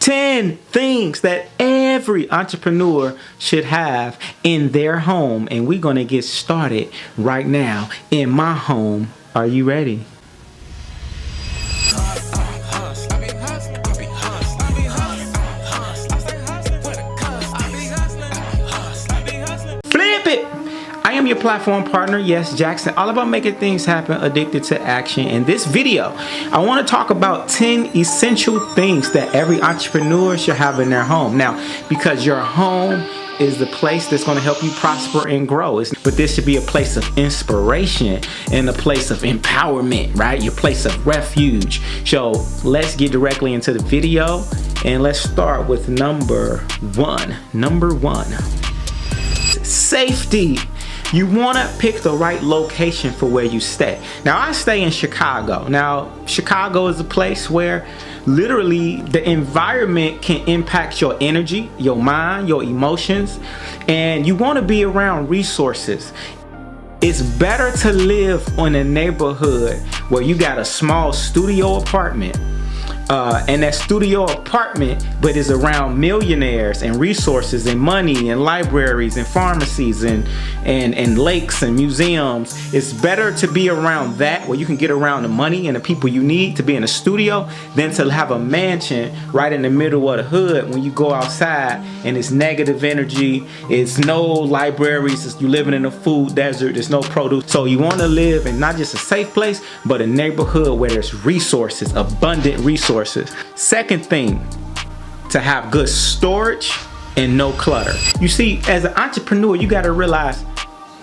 10 things that every entrepreneur should have in their home. And we're going to get started right now in my home. Are you ready? Flip it! I am your platform partner, yes, Jackson, all about making things happen, addicted to action. In this video, I want to talk about 10 essential things that every entrepreneur should have in their home. Now, because your home is the place that's going to help you prosper and grow. But this should be a place of inspiration and a place of empowerment, right? Your place of refuge. So let's get directly into the video and let's start with number one. Number one, safety. You want to pick the right location for where you stay. Now, I stay in Chicago. Now, Chicago is a place where literally the environment can impact your energy, your mind, your emotions, and you want to be around resources. It's better to live in a neighborhood where you got a small studio apartment, and that studio apartment but is around millionaires and resources and money and libraries and pharmacies and lakes and museums. It's better to be around that where you can get around the money and the people you need to be in a studio than to have a mansion right in the middle of the hood when you go outside and it's negative energy, it's no libraries, you living in a food desert, there's no produce. So you want to live in not just a safe place but a neighborhood where there's resources, abundant resources. Second thing, to have good storage and no clutter. You see, as an entrepreneur, you got to realize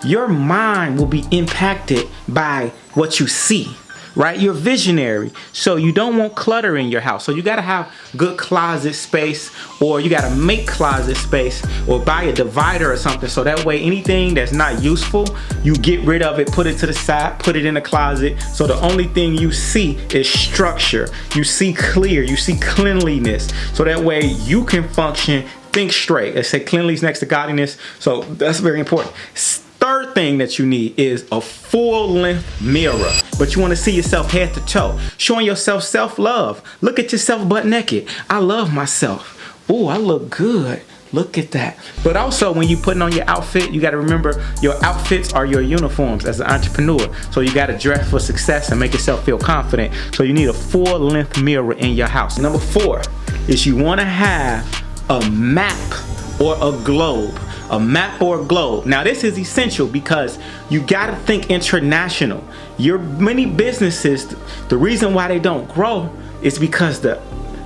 your mind will be impacted by what you see, right? You're visionary, so you don't want clutter in your house. So you got to have good closet space, or you got to make closet space, or buy a divider or something, so that way anything that's not useful, you get rid of it, put it to the side, put it in the closet, so the only thing you see is structure. You see clear, you see cleanliness, so that way you can function, think straight. They say cleanliness next to godliness, so that's very important. Third thing that you need is a full-length mirror, but you want to see yourself head to toe, showing yourself self-love. Look at yourself butt naked. I love myself. Oh, I look good. Look at that. But also, when you're putting on your outfit, you got to remember your outfits are your uniforms as an entrepreneur. So you got to dress for success and make yourself feel confident. So you need a full-length mirror in your house. Number 4 is you want to have a map or a globe. A map or a globe. Now, this is essential because you got to think international. Your many businesses, the reason why they don't grow is because the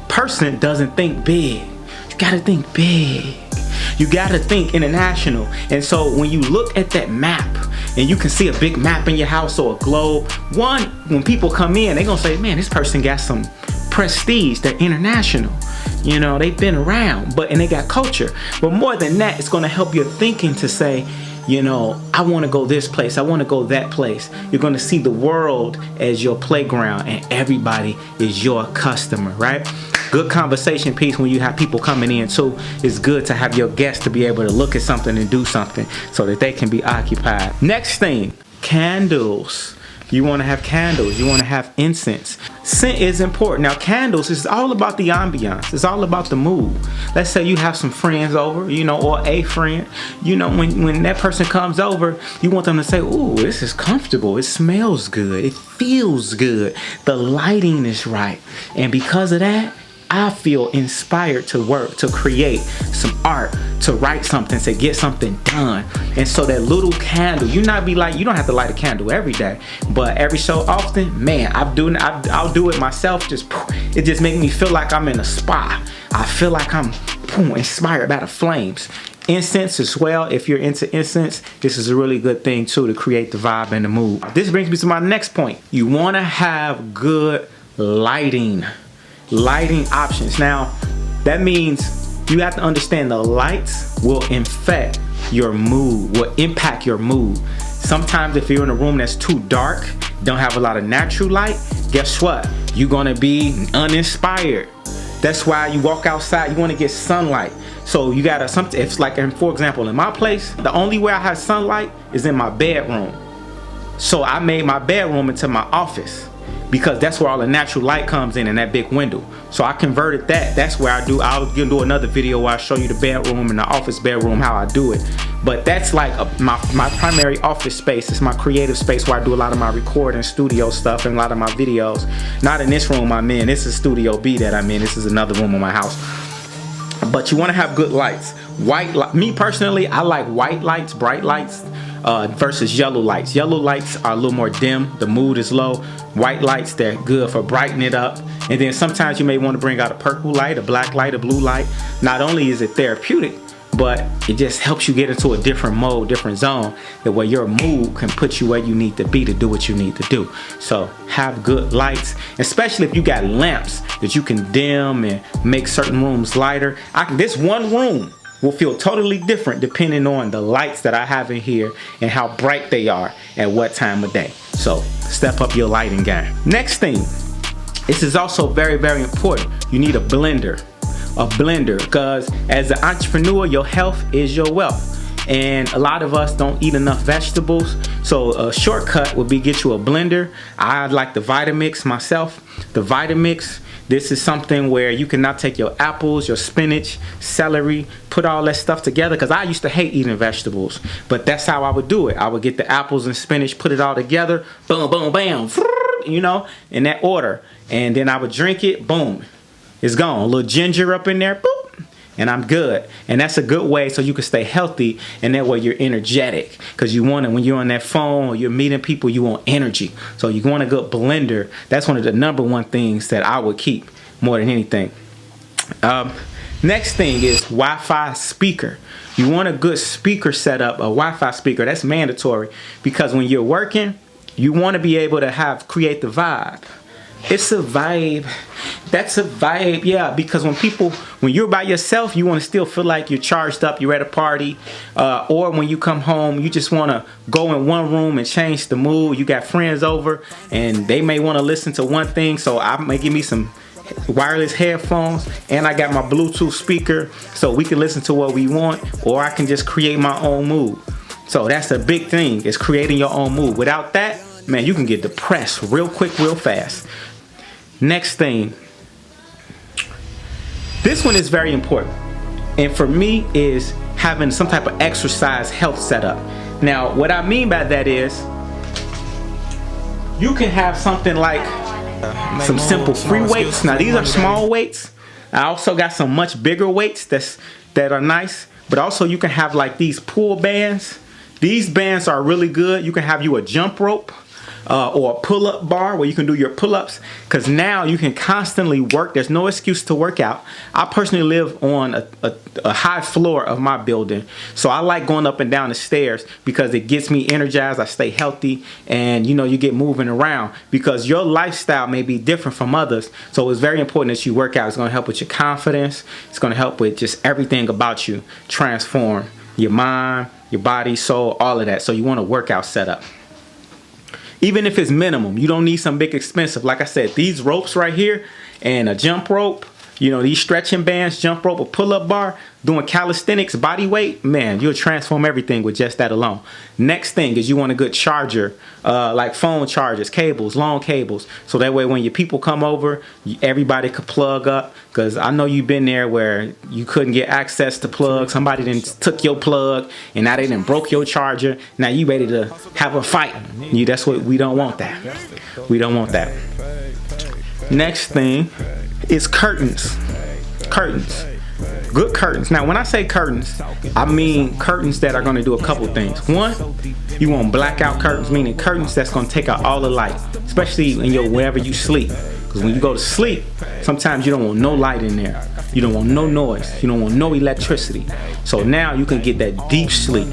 person doesn't think big. You got to think big. You got to think international. And so when you look at that map and you can see a big map in your house or a globe, one, when people come in, they're going to say, man, this person got some prestige. They're international. You know, they've been around, and they got culture. But more than that, it's going to help your thinking to say, you know, I want to go this place, I want to go that place. You're going to see the world as your playground and everybody is your customer, right? Good conversation piece when you have people coming in too. It's good to have your guests to be able to look at something and do something so that they can be occupied. Next thing, candles. You want to have candles. You want to have incense. Scent is important. Now, candles is all about the ambiance. It's all about the mood. Let's say you have some friends over, you know, or a friend. You know, when that person comes over, you want them to say, ooh, this is comfortable. It smells good. It feels good. The lighting is right. And because of that, I feel inspired to work, to create some art, to write something, to get something done. And so that little candle, you don't have to light a candle every day, but every so often, man, I'll do it myself. It just makes me feel like I'm in a spa. I feel like I'm inspired by the flames. Incense as well. If you're into incense, this is a really good thing too to create the vibe and the mood. This brings me to my next point. You want to have good lighting options. Now, that means you have to understand the lights will affect your mood, will impact your mood. Sometimes if you're in a room that's too dark, don't have a lot of natural light, guess what? You're gonna be uninspired. That's why you walk outside, you wanna get sunlight. So you gotta, it's like, for example, in my place, the only way I have sunlight is in my bedroom. So I made my bedroom into my office. because that's where all the natural light comes in that big window. So I converted that. That's where I'll do another video where I show you the bedroom and the office bedroom, how I do it. But that's like my primary office space. It's my creative space where I do a lot of my recording studio stuff and a lot of my videos. Not in this room I'm in. This is Studio B that I'm in. This is another room in my house. But you want to have good lights. Me personally, I like white lights, bright lights, versus yellow lights. Yellow lights are a little more dim. The mood is low. White lights, they're good for brightening it up. And then sometimes you may want to bring out a purple light, a black light, a blue light. Not only is it therapeutic, but it just helps you get into a different mode, different zone, that where your mood can put you where you need to be to do what you need to do. So have good lights, especially if you got lamps that you can dim and make certain rooms lighter. This one room will feel totally different depending on the lights that I have in here and how bright they are at what time of day. So step up your lighting game. Next thing, this is also very, very important. You need a blender. Because as an entrepreneur, your health is your wealth. And a lot of us don't eat enough vegetables. So a shortcut would be get you a blender. I like the Vitamix myself. The Vitamix, this is something where you can now take your apples, your spinach, celery, put all that stuff together. Because I used to hate eating vegetables, but that's how I would do it. I would get the apples and spinach, put it all together, boom, boom, bam, you know, in that order. And then I would drink it, boom, it's gone. A little ginger up in there, boop, and I'm good. And that's a good way so you can stay healthy, and that way you're energetic. Because you want it when you're on that phone or you're meeting people, you want energy. So you want a good blender. That's one of the #1 things that I would keep more than anything. Next thing is Wi-Fi speaker. You want a good speaker setup, a Wi-Fi speaker. That's mandatory, because when you're working, you want to be able to create the vibe. It's a vibe. That's a vibe, yeah. Because when you're by yourself, you want to still feel like you're charged up, you're at a party. Or when you come home, you just want to go in one room and change the mood. You got friends over and they may want to listen to one thing. So I may give me some wireless headphones, and I got my Bluetooth speaker so we can listen to what we want, or I can just create my own mood. So that's a big thing, is creating your own mood. Without that, man, you can get depressed real quick, real fast. Next thing, this one is very important, and for me is having some type of exercise health setup. Now, what I mean by that is you can have something like some simple free weights. Now, these are small weights. I also got some much bigger weights that are nice, but also you can have like these pull bands. These bands are really good. You can have you a jump rope. Or a pull-up bar where you can do your pull-ups, because now you can constantly work. There's no excuse to work out. I personally live on a high floor of my building, so I like going up and down the stairs because it gets me energized. I stay healthy, and you know, you get moving around, because your lifestyle may be different from others. So it's very important that you work out. It's going to help with your confidence. It's going to help with just everything about you, transform your mind, your body, soul, all of that. So you want a workout setup. Even if it's minimum, you don't need some big expensive. Like I said, these ropes right here and a jump rope, you know, these stretching bands, jump rope, a pull-up bar, doing calisthenics, body weight, man, you'll transform everything with just that alone. Next thing is you want a good charger, like phone chargers, cables, long cables. So that way when your people come over, everybody could plug up. Because I know you've been there where you couldn't get access to plug. Somebody then took your plug, and now they done broke your charger. Now you ready to have a fight. That's what we don't want that. We don't want that. Next thing is curtains. Curtains. Good curtains. Now, when I say curtains, I mean curtains that are going to do a couple things. One, you want blackout curtains, meaning curtains that's going to take out all the light, especially wherever you sleep. Because when you go to sleep, sometimes you don't want no light in there. You don't want no noise. You don't want no electricity. So now you can get that deep sleep.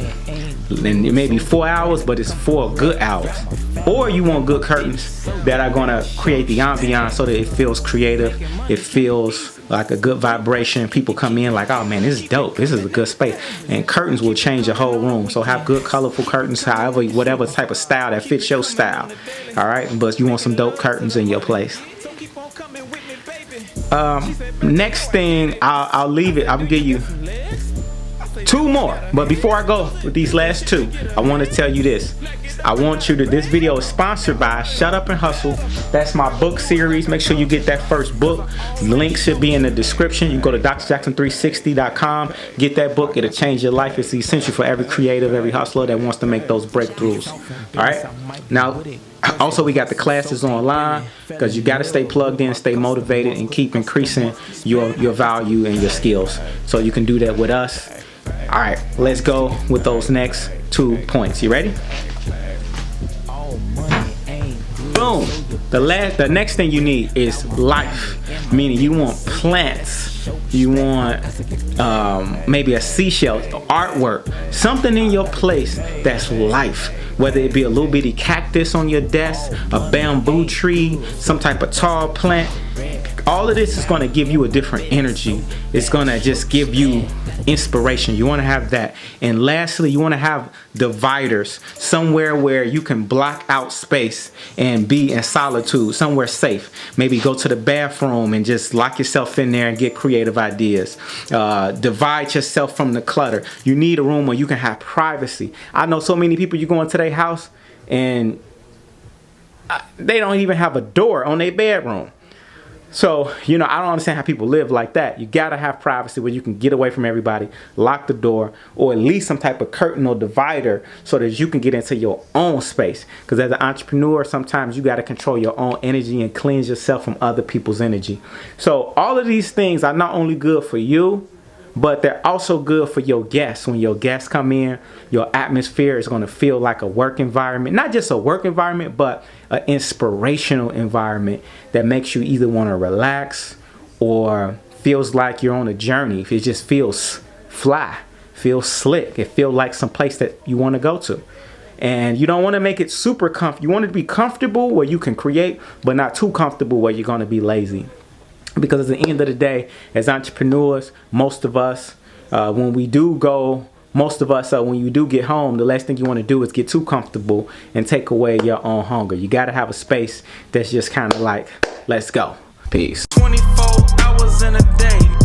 And it may be 4 hours, but it's 4 good hours. Or you want good curtains that are going to create the ambiance so that it feels creative. It feels like a good vibration. People come in like, oh man, this is dope. This is a good space. And curtains will change the whole room. So have good colorful curtains, however, whatever type of style that fits your style. All right, but you want some dope curtains in your place. Next thing, I'll leave it. I'm gonna give you 2 more. But before I go with these last 2, I want to tell you this. I want you to, this video is sponsored by Shut Up and Hustle. That's my book series. Make sure you get that first book. Link should be in the description. You can go to drjackson360.com. Get that book. It'll change your life. It's essential for every creative, every hustler that wants to make those breakthroughs. All right. Now, also, we got the classes online because you got to stay plugged in, stay motivated, and keep increasing your value and your skills. So you can do that with us. All right, let's go with those next 2 points. You ready? Boom. The next thing you need is life, meaning you want plants, you want maybe a seashell, artwork, something in your place that's life, whether it be a little bitty cactus on your desk, a bamboo tree, some type of tall plant. All of this is going to give you a different energy. It's going to just give you inspiration. You want to have that. And lastly, you want to have dividers, somewhere where you can block out space and be in solitude, somewhere safe. Maybe go to the bathroom and just lock yourself in there and get creative ideas. Divide yourself from the clutter. You need a room where you can have privacy. I know so many people, you go into their house and they don't even have a door on their bedroom. So, you know, I don't understand how people live like that. You got to have privacy where you can get away from everybody, lock the door, or at least some type of curtain or divider so that you can get into your own space. Because as an entrepreneur, sometimes you got to control your own energy and cleanse yourself from other people's energy. So all of these things are not only good for you, but they're also good for your guests. When your guests come in, your atmosphere is going to feel like a work environment. Not just a work environment, but an inspirational environment that makes you either want to relax or feels like you're on a journey. If it just feels fly, feels slick, it feels like some place that you want to go to. And you don't want to make it super comfortable. You want it to be comfortable where you can create, but not too comfortable where you're going to be lazy. Because at the end of the day, as entrepreneurs, most of us, when you do get home, the last thing you want to do is get too comfortable and take away your own hunger. You got to have a space that's just kind of like, let's go. Peace. 24 hours in a day.